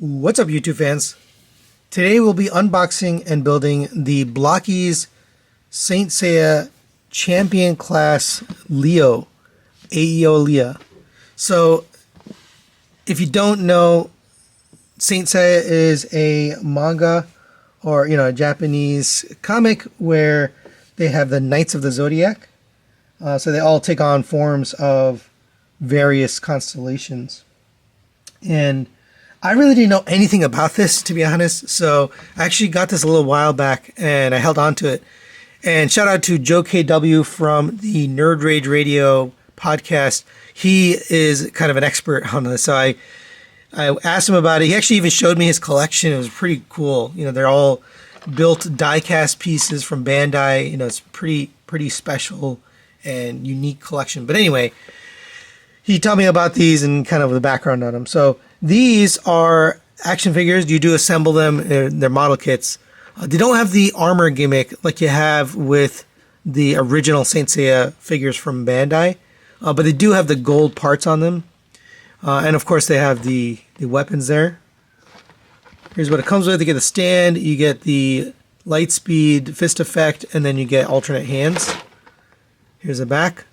What's up, YouTube fans? Today we'll be unboxing and building the Blokees Saint Seiya Champion Class Leo, Aiolia. So, if you don't know, Saint Seiya is a manga or, a Japanese comic where they have the Knights of the Zodiac. So they all take on forms of various constellations. And I really didn't know anything about this, to be honest. So I actually got this a little while back and I held on to it. And shout out to Joe KW from the Nerd Rage Radio podcast. He is kind of an expert on this. So I asked him about it. He actually even showed me his collection. It was pretty cool. They're all built die-cast pieces from Bandai. It's pretty special and unique collection. But anyway, he told me about these and kind of the background on them. So these are action figures. You do assemble them. They're model kits. They don't have the armor gimmick like you have with the original Saint Seiya figures from Bandai. But they do have the gold parts on them. And of course they have the weapons there. Here's what it comes with. You get the stand, you get the light speed fist effect, and then you get alternate hands. Here's the back.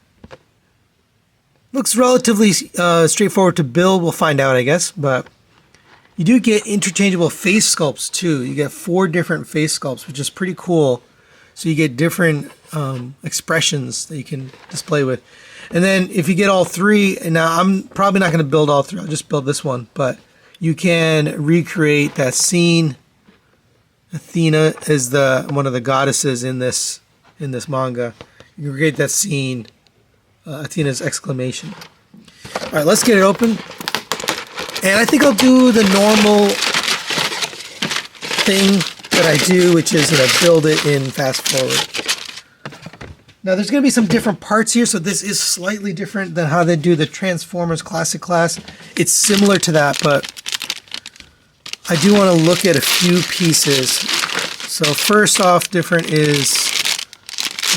Looks relatively straightforward to build. We'll find out, I guess. But you do get interchangeable face sculpts too. You get 4 different face sculpts, which is pretty cool. So you get different expressions that you can display with. And then if you get all 3, and now I'm probably not going to build all 3. I'll just build this one. But you can recreate that scene. Athena is one of the goddesses in this manga. You can create that scene. Athena's exclamation. All right, let's get it open. And I think I'll do the normal thing that I do, which is build it in fast forward. Now, there's going to be some different parts here, so this is slightly different than how they do the Transformers Classic class. It's similar to that, but I do want to look at a few pieces. So first off, different is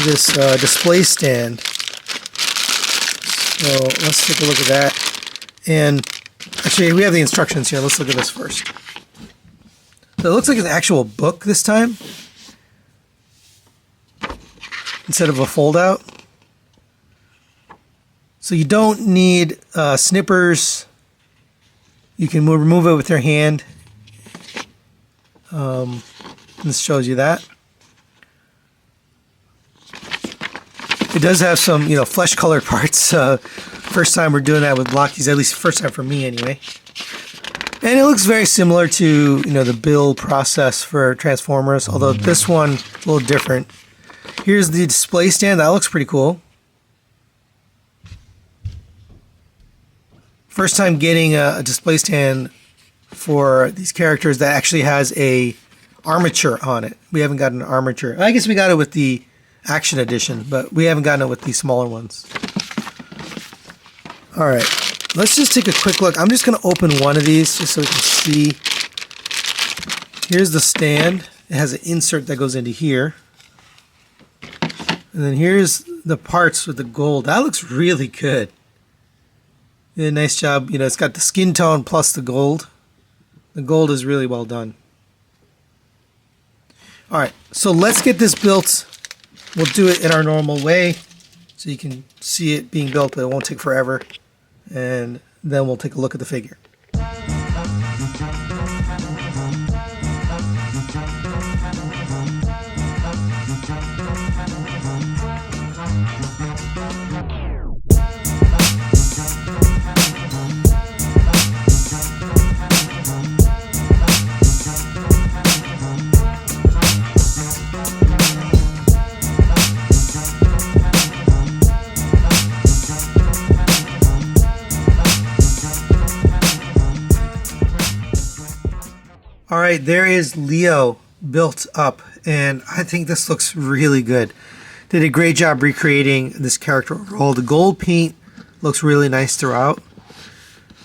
this display stand. So let's take a look at that. And actually, we have the instructions here. Let's look at this first. So it looks like an actual book this time, instead of a fold-out. So you don't need snippers. You can remove it with your hand. This shows you that. It does have some, flesh-colored parts. First time we're doing that with Blokees, at least first time for me anyway. And it looks very similar to, the build process for Transformers, although this one a little different. Here's the display stand. That looks pretty cool. First time getting a display stand for these characters that actually has a armature on it. We haven't got an armature. I guess we got it with the Action Edition, but we haven't gotten it with these smaller ones. All right, let's just take a quick look. I'm just going to open one of these just so we can see. Here's the stand. It has an insert that goes into here. And then here's the parts with the gold. That looks really good. Yeah, nice job. It's got the skin tone plus the gold. The gold is really well done. All right, so let's get this built. We'll do it in our normal way so you can see it being built, but it won't take forever. And then we'll take a look at the figure. All right, there is Leo built up, and I think this looks really good. Did a great job recreating this character overall. The gold paint looks really nice throughout.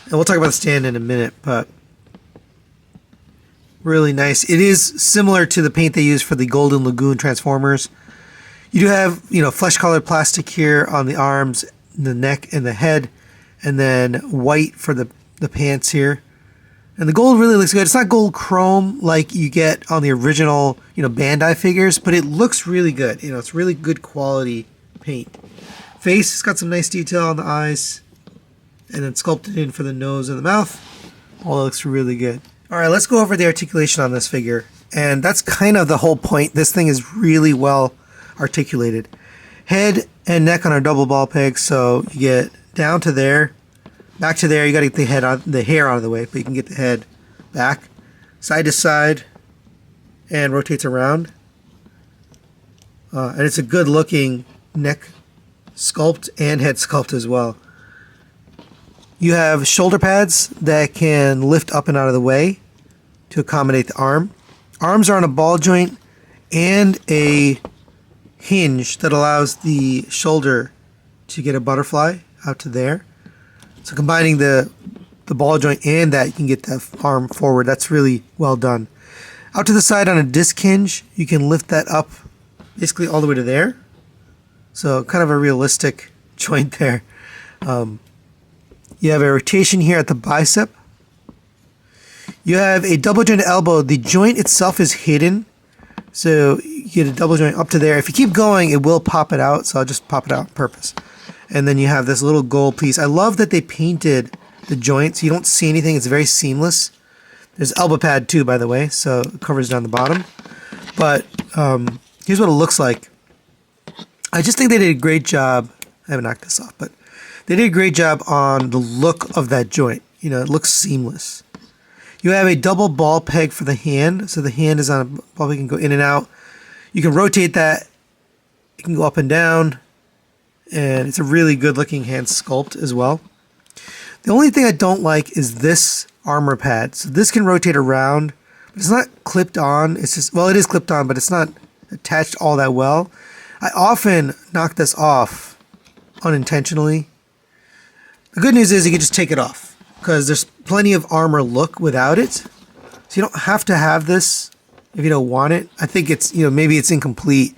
And we'll talk about the stand in a minute, but really nice. It is similar to the paint they use for the Golden Lagoon Transformers. You do have, flesh-colored plastic here on the arms, the neck, and the head, and then white for the pants here. And the gold really looks good. It's not gold chrome like you get on the original, Bandai figures, but it looks really good. It's really good quality paint. Face, it's got some nice detail on the eyes, and then sculpted in for the nose and the mouth. All that looks really good. All right, let's go over the articulation on this figure. And that's kind of the whole point. This thing is really well articulated. Head and neck on our double ball peg, so you get down to there, back to there. You got to get the hair out of the way, but you can get the head back, side to side, and rotates around. And it's a good looking neck sculpt and head sculpt as well. You have shoulder pads that can lift up and out of the way to accommodate the arm. Arms are on a ball joint and a hinge that allows the shoulder to get a butterfly out to there. So combining the ball joint and that, you can get the arm forward. That's really well done. Out to the side on a disc hinge, you can lift that up basically all the way to there. So kind of a realistic joint there. You have a rotation here at the bicep. You have a double jointed elbow. The joint itself is hidden, so you get a double joint up to there. If you keep going, it will pop it out, so I'll just pop it out on purpose. And then you have this little gold piece. I love that they painted the joints. You don't see anything. It's very seamless. There's elbow pad too, by the way, so it covers down the bottom. But here's what it looks like. I just think they did a great job. I haven't knocked this off, but they did a great job on the look of that joint. It looks seamless. You have a double ball peg for the hand. So the hand is on a ball peg, can go in and out. You can rotate that. It can go up and down. And it's a really good looking hand sculpt as well. The only thing I don't like is this armor pad. So this can rotate around, but it's not clipped on. It's just, well, it is clipped on, but it's not attached all that well. I often knock this off unintentionally. The good news is you can just take it off because there's plenty of armor look without it. So you don't have to have this if you don't want it. I think it's, maybe it's incomplete.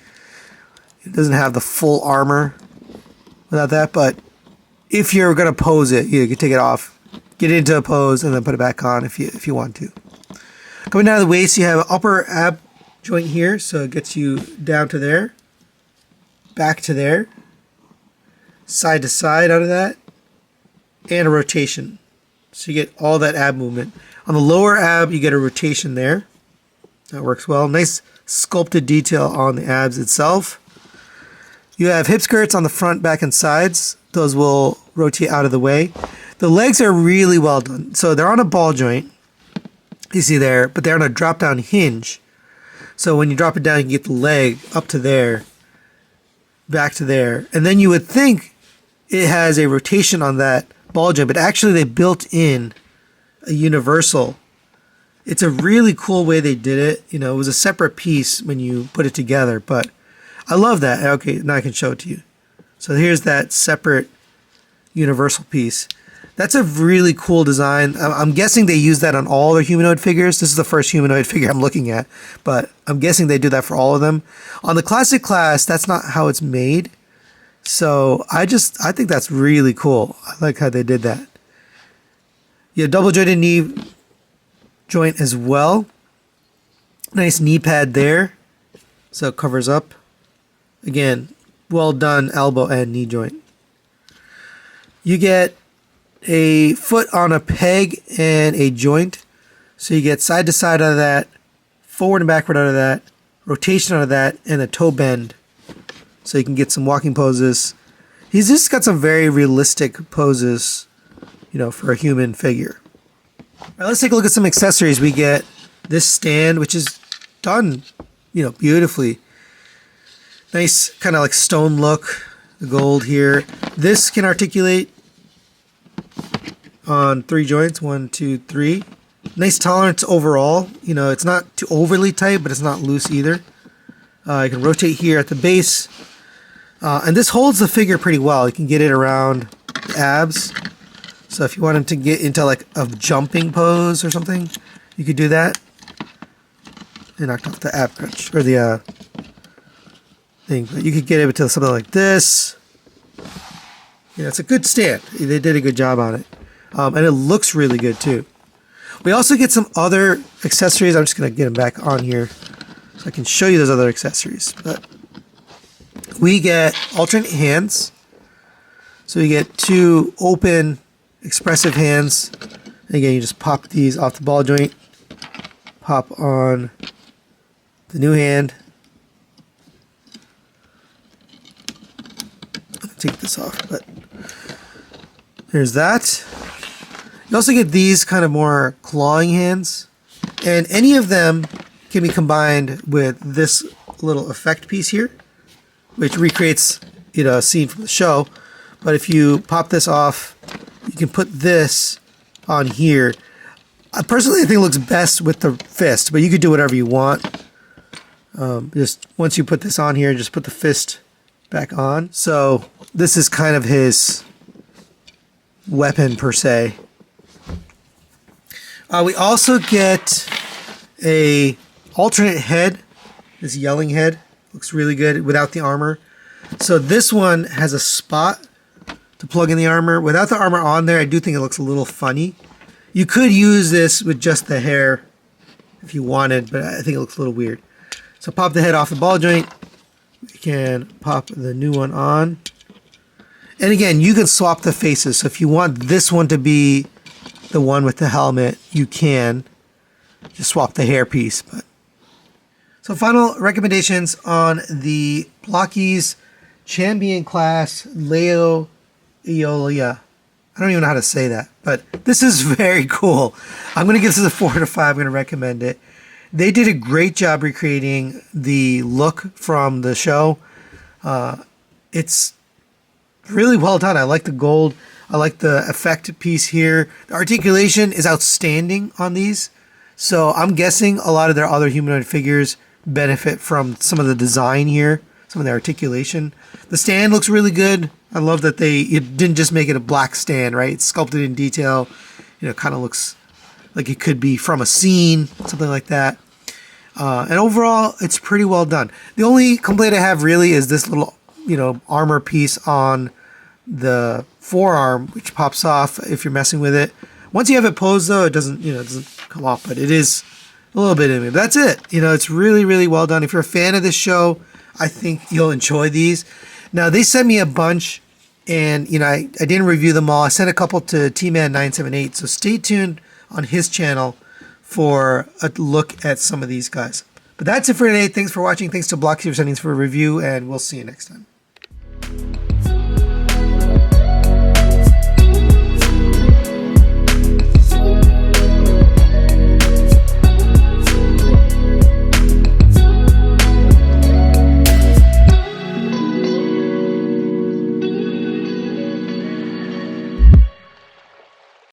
It doesn't have the full armor without that, but if you're going to pose it, you can take it off, get it into a pose, and then put it back on if you want to. Coming down to the waist, you have an upper ab joint here, so it gets you down to there, back to there, side to side out of that, and a rotation. So you get all that ab movement. On the lower ab, you get a rotation there. That works well. Nice sculpted detail on the abs itself. You have hip skirts on the front, back, and sides. Those will rotate out of the way. The legs are really well done. So they're on a ball joint, you see there, but they're on a drop-down hinge. So when you drop it down, you can get the leg up to there, back to there. And then you would think it has a rotation on that ball joint, but actually they built in a universal. It's a really cool way they did it. It was a separate piece when you put it together, but I love that. Okay, now I can show it to you. So here's that separate universal piece. That's a really cool design. I'm guessing they use that on all their humanoid figures. This is the first humanoid figure I'm looking at, but I'm guessing they do that for all of them. On the classic class, that's not how it's made. So I think that's really cool. I like how they did that. You have double jointed knee joint as well. Nice knee pad there. So it covers up. Again, well done elbow and knee joint. You get a foot on a peg and a joint. So you get side to side out of that, forward and backward out of that, rotation out of that, and a toe bend. So you can get some walking poses. He's just got some very realistic poses, for a human figure. All right, let's take a look at some accessories. We get this stand, which is done, beautifully. Nice kind of like stone look, the gold here. This can articulate on 3 joints, 1, 2, 3. Nice tolerance overall. It's not too overly tight, but it's not loose either. You can rotate here at the base. And this holds the figure pretty well. You can get it around the abs. So if you want him to get into like a jumping pose or something, you could do that. And knocked off the ab crunch or the thing. But you could get it to something like this. It's a good stand. They did a good job on it. And it looks really good too. We also get some other accessories. I'm just going to get them back on here so I can show you those other accessories. But we get alternate hands. So you get 2 open, expressive hands. And again, you just pop these off the ball joint. Pop on the new hand. Take this off, but there's that. You also get these kind of more clawing hands, and any of them can be combined with this little effect piece here, which recreates, you know, a scene from the show. But if you pop this off, you can put this on here. I personally think it looks best with the fist, but you could do whatever you want. Just once you put this on here, just put the fist back on. So this is kind of his weapon per se. We also get a alternate head. This yelling head looks really good without the armor. So this one has a spot to plug in the armor. Without the armor on there, I do think it looks a little funny. You could use this with just the hair if you wanted, but I think it looks a little weird. So pop the head off the ball joint. You can pop the new one on. And again, you can swap the faces. So if you want this one to be the one with the helmet, you can. Just swap the hair piece. But so final recommendations on the Blokees Champion Class Aiolia. I don't even know how to say that, but this is very cool. I'm going to give this a 4 out of 5. I'm going to recommend it. They did a great job recreating the look from the show. It's really well done. I like the gold. I like the effect piece here. The articulation is outstanding on these. So I'm guessing a lot of their other humanoid figures benefit from some of the design here, some of the articulation. The stand looks really good. I love that it didn't just make it a black stand, right? It's sculpted in detail. You know, kind of looks like it could be from a scene, something like that. And overall, it's pretty well done. The only complaint I have really is this little, you know, armor piece on the forearm, which pops off if you're messing with it. Once you have it posed, though, it doesn't come off, but it is a little bit in me. But that's it. You know, it's really, really well done. If you're a fan of this show, I think you'll enjoy these. Now, they sent me a bunch, and, you know, I didn't review them all. I sent a couple to T-Man978, so stay tuned on his channel for a look at some of these guys. But that's it for today. Thanks for watching. Thanks to Blokees for sending us for a review, and we'll see you next time.